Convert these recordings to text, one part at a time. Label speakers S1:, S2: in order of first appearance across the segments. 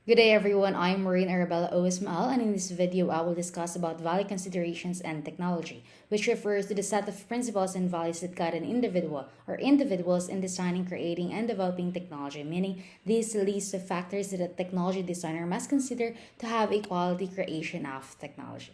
S1: Good day everyone, I'm Maureen Arabella Oismael, and in this video I will discuss about value considerations and technology, which refers to the set of principles and values that guide an individual or individuals in designing, creating, and developing technology, meaning these list of factors that a technology designer must consider to have a quality creation of technology.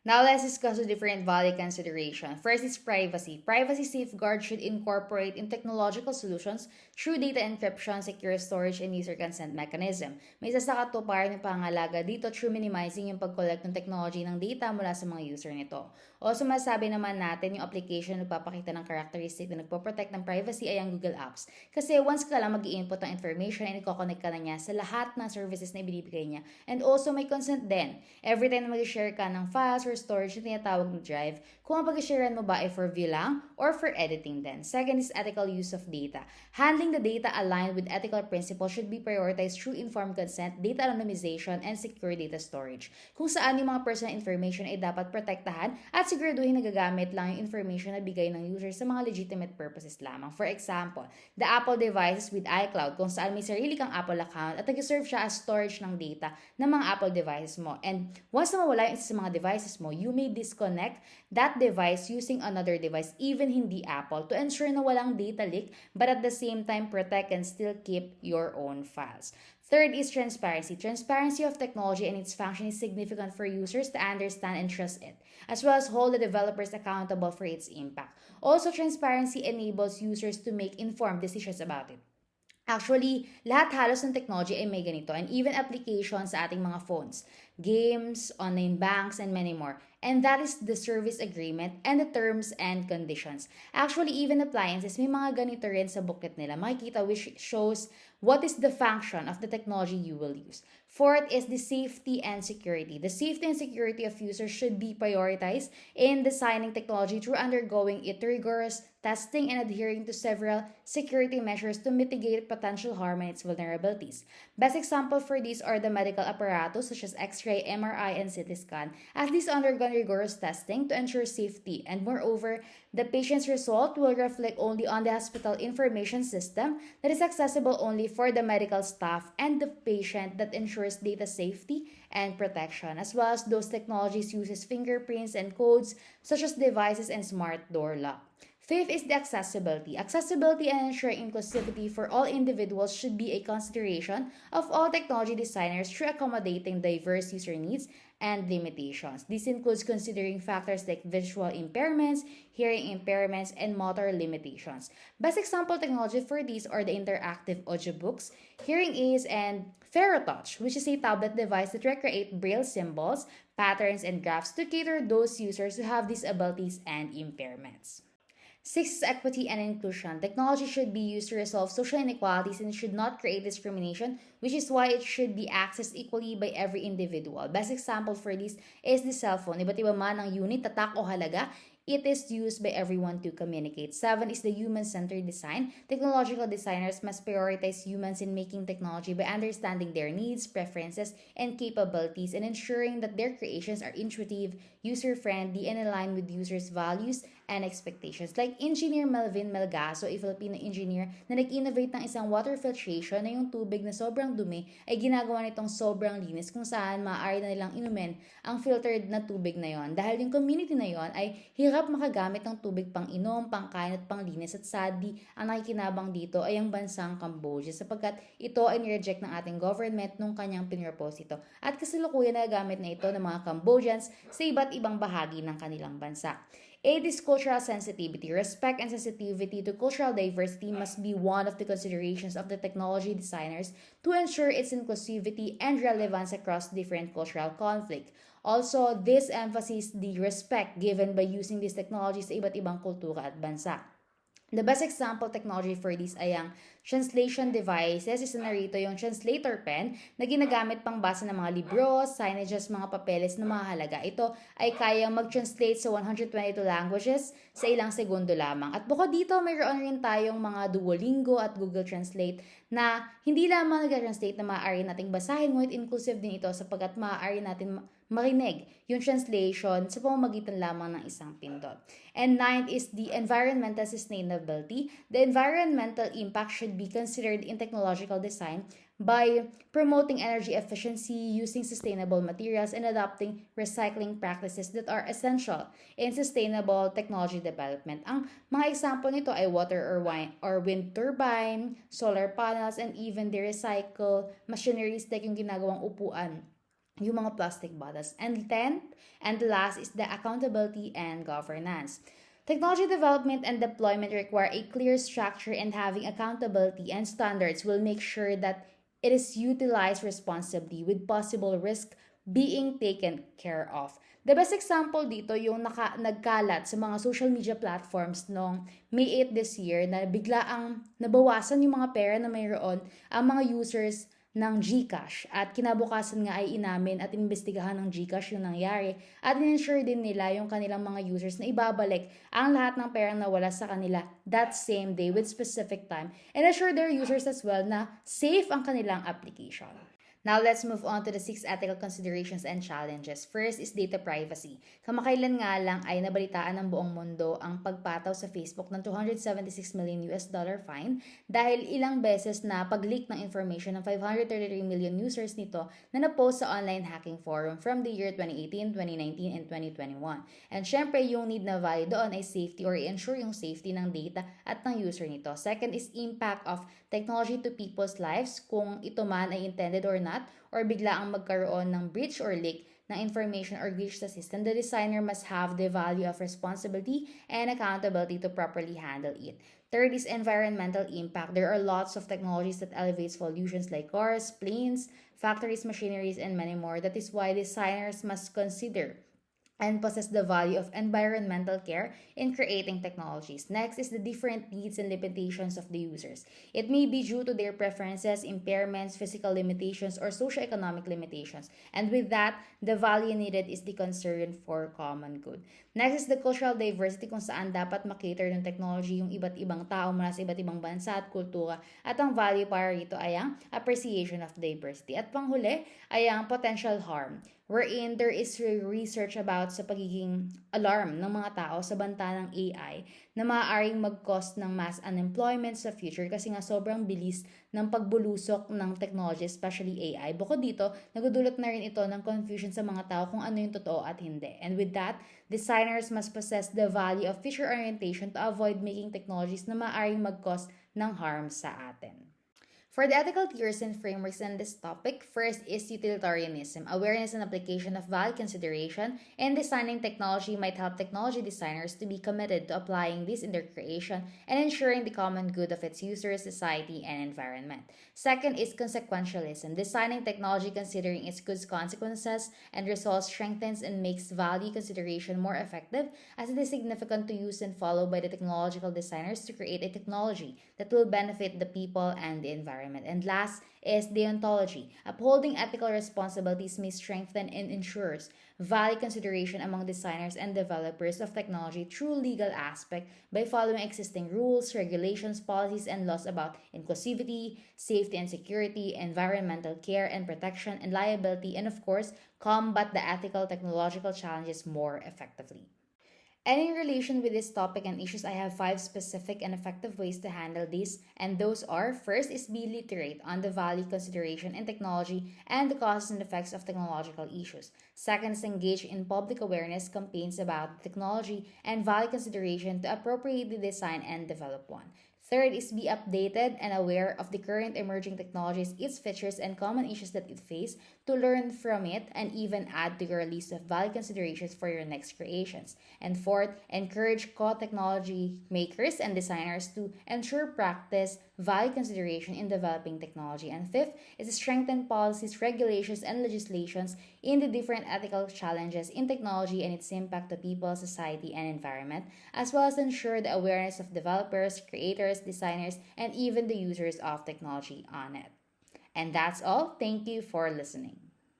S1: Now let's discuss the different value consideration. First is privacy. Privacy safeguards should incorporate in technological solutions through data encryption, secure storage, and user consent mechanism. May isa sa katuparan ng pangalaga dito through minimizing yung pag-collect ng technology ng data mula sa mga user nito. Also, masabi naman natin yung application na nagpapakita ng characteristic na nagpo-protect ng privacy ay ang Google Apps. Kasi once ka lang mag-i-input ng information ay nagkoconnect ka na niya sa lahat ng services na ibinibigay niya. And also, may consent din. Every time na mag-share ka ng files or storage na tinatawag na drive, kung ang pag-sharean mo ba ay for view lang or for editing din. Second is ethical use of data. Handling the data aligned with ethical principles should be prioritized through informed consent, data anonymization, and secure data storage. Kung saan yung mga personal information ay dapat protektahan at siguraduhin na gagamit lang yung information na bigay ng user sa mga legitimate purposes lamang. For example, the Apple devices with iCloud kung saan may sarili kang Apple account at nag-serve siya as storage ng data ng mga Apple devices mo. And once na mawala yung isa sa mga devices mo, you may disconnect that device using another device, even hindi Apple, to ensure na walang data leak but at the same time protect and still keep your own files. Third is transparency. Transparency of technology and its function is significant for users to understand and trust it, as well as hold the developers accountable for its impact. Also, transparency enables users to make informed decisions about it. Actually, lahat halos ng technology ay may ganito, and even applications sa ating mga phones, games, online banks, and many more. And that is the service agreement and the terms and conditions. Actually, even appliances, may mga ganito rin sa booklet nila. Makikita which shows what is the function of the technology you will use. Fourth is the safety and security. The safety and security of users should be prioritized in designing technology through undergoing it rigorous testing and adhering to several security measures to mitigate potential harm and its vulnerabilities. Best example for these are the medical apparatus such as X-ray, MRI, and CT scan, as these undergo rigorous testing to ensure safety, and moreover, the patient's result will reflect only on the hospital information system that is accessible only for the medical staff and the patient, that ensures data safety and protection, as well as those technologies uses fingerprints and codes such as devices and smart door lock. Fifth is the accessibility. Accessibility and ensuring inclusivity for all individuals should be a consideration of all technology designers through accommodating diverse user needs and limitations. This includes considering factors like visual impairments, hearing impairments, and motor limitations. Best example technology for these are the interactive audiobooks, hearing aids, and FerroTouch, which is a tablet device that recreate braille symbols, patterns, and graphs to cater those users who have disabilities and impairments. Six is equity and inclusion. Technology should be used to resolve social inequalities and should not create discrimination, which is why it should be accessed equally by every individual. Best example for this is the cell phone. Iba't iba man ang unit, tatak o halaga, it is used by everyone to communicate. Seven is the human-centered design. Technological designers must prioritize humans in making technology by understanding their needs, preferences, and capabilities, and ensuring that their creations are intuitive, user-friendly, and aligned with users' values and expectations. Like Engineer Melvin Melgaso, a Filipino engineer na nag-innovate ng isang water filtration na yung tubig na sobrang dumi ay ginagawa nitong sobrang linis, kung saan maaari na nilang inumin ang filtered na tubig na yon. Dahil yung community na yon ay hirap makagamit ng tubig pang inom, pang kain at pang linis, at sadly, ang nakikinabang dito ay ang bansang Cambodia, sapagkat ito ay nireject ng ating government nung kanyang pinropose ito. At kasalukuyan nagagamit na ito ng mga Cambodians sa iba't ibang bahagi ng kanilang bansa. Eight is cultural sensitivity. Respect and sensitivity to cultural diversity must be one of the considerations of the technology designers to ensure its inclusivity and relevance across different cultural conflict. Also, this emphasizes the respect given by using these technologies sa iba't ibang kultura at bansa. The best example technology for this ay ang translation devices. Isa na rito yung translator pen na ginagamit pang basa ng mga libro, signages, mga papeles na mahalaga. Ito ay kayang mag-translate sa 122 languages sa ilang segundo lamang. At bukod dito, mayroon rin tayong mga Duolingo at Google Translate na hindi lamang nag-translate na maaari nating basahin, ngunit inclusive din ito sapagkat maaari natin marinig yung translation sa pamamagitan lamang ng isang pindot. And ninth is the environmental sustainability. The environmental impact should be considered in technological design by promoting energy efficiency, using sustainable materials, and adopting recycling practices that are essential in sustainable technology development. Ang mga example nito ay water or wind turbine, solar panels, and even the recycle machineries like yung ginagawang upuan, yung mga plastic bottles. And 10th and last is the accountability and governance. Technology development and deployment require a clear structure, and having accountability and standards will make sure that it is utilized responsibly with possible risk being taken care of. The best example dito yung nagkalat sa mga social media platforms noong May 8 this year na bigla ang nabawasan yung mga pera na mayroon ang mga users ng GCash, at kinabukasan nga ay inamin at investigahan ng GCash yung nangyari at in-ensure din nila yung kanilang mga users na ibabalik ang lahat ng perang nawala sa kanila that same day with specific time, and assure their users as well na safe ang kanilang application. Now, let's move on to the 6 ethical considerations and challenges. First is data privacy. Kamakailan nga lang ay nabalitaan ng buong mundo ang pagpataw sa Facebook ng $276 million fine dahil ilang beses na pag-leak ng information ng 533 million users nito na na-post sa online hacking forum from the year 2018, 2019, and 2021. And syempre, yung need na value doon ay safety or i-ensure yung safety ng data at ng user nito. Second is impact of technology to people's lives, kung ito man ay intended or not, or bigla ang magkaroon ng breach or leak ng information or glitch sa system, the designer must have the value of responsibility and accountability to properly handle it. Third is environmental impact. There are lots of technologies that elevates pollutions like cars, planes, factories, machineries, and many more. That is why designers must consider and possess the value of environmental care in creating technologies. Next is the different needs and limitations of the users. It may be due to their preferences, impairments, physical limitations, or socioeconomic limitations. And with that, the value needed is the concern for common good. Next is the cultural diversity, kung saan dapat makater ng technology yung iba't ibang tao mula sa iba't ibang bansa at kultura. At ang value para rito ay ang appreciation of diversity. At panghuli ay ang potential harm, wherein there is research about sa pagiging alarm ng mga tao sa banta ng AI na maaaring mag-cause ng mass unemployment sa future kasi nga sobrang bilis ng pagbulusok ng technology, especially AI. Bukod dito, nagdudulot na rin ito ng confusion sa mga tao kung ano yung totoo at hindi. And with that, designers must possess the value of future orientation to avoid making technologies na maaaring mag-cause ng harm sa atin. For the ethical tiers and frameworks on this topic, first is utilitarianism. Awareness and application of value consideration in designing technology might help technology designers to be committed to applying this in their creation and ensuring the common good of its users, society, and environment. Second is consequentialism. Designing technology considering its good consequences and results strengthens and makes value consideration more effective, as it is significant to use and follow by the technological designers to create a technology that will benefit the people and the environment. And last is deontology. Upholding ethical responsibilities may strengthen and ensures value consideration among designers and developers of technology through legal aspect by following existing rules, regulations, policies, and laws about inclusivity, safety and security, environmental care and protection, and liability, and of course, combat the ethical technological challenges more effectively. And in relation with this topic and issues, I have 5 specific and effective ways to handle this. And those are: first is be literate on the value consideration in technology and the causes and effects of technological issues. Second is engage in public awareness campaigns about technology and value consideration to appropriately design and develop one. Third is be updated and aware of the current emerging technologies, its features, and common issues that it faces to learn from it and even add to your list of value considerations for your next creations. And fourth, encourage co-technology makers and designers to ensure practice value consideration in developing technology. And fifth is to strengthen policies, regulations, and legislations in the different ethical challenges in technology and its impact to people, society, and environment, as well as ensure the awareness of developers, creators, designers, and even the users of technology on it. And that's all. Thank you for listening.